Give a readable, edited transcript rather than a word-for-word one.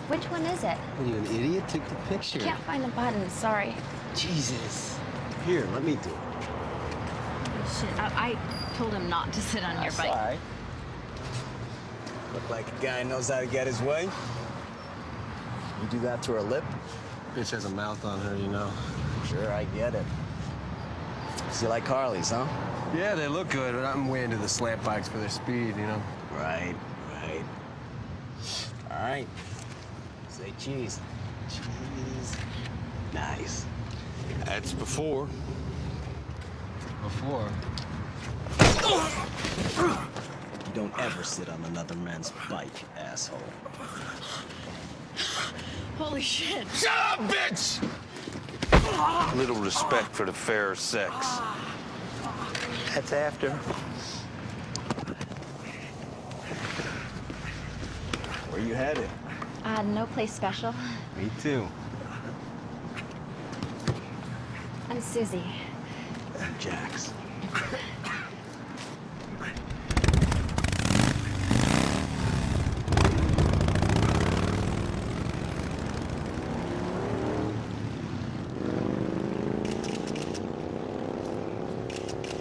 Which one is it? Are you an idiot? Take the picture. Can't find the button, sorry. Jesus. Here, let me do it. Oh, shit, I told him not to sit on your bike. All right. Look like a guy knows how to get his way. You do that to her lip? Bitch has a mouth on her, you know. Sure, I get it. So you like Harleys, huh? Yeah, they look good, but I'm way into the slant bikes for their speed, you know? Right, right. All right. Say cheese. Cheese. Nice. That's before. Before? You don't ever sit on another man's bike, asshole. Holy shit. Shut up, bitch! Little respect for the fairer sex. That's after. Where you headed? No place special. Me too. I'm Susie. Jax.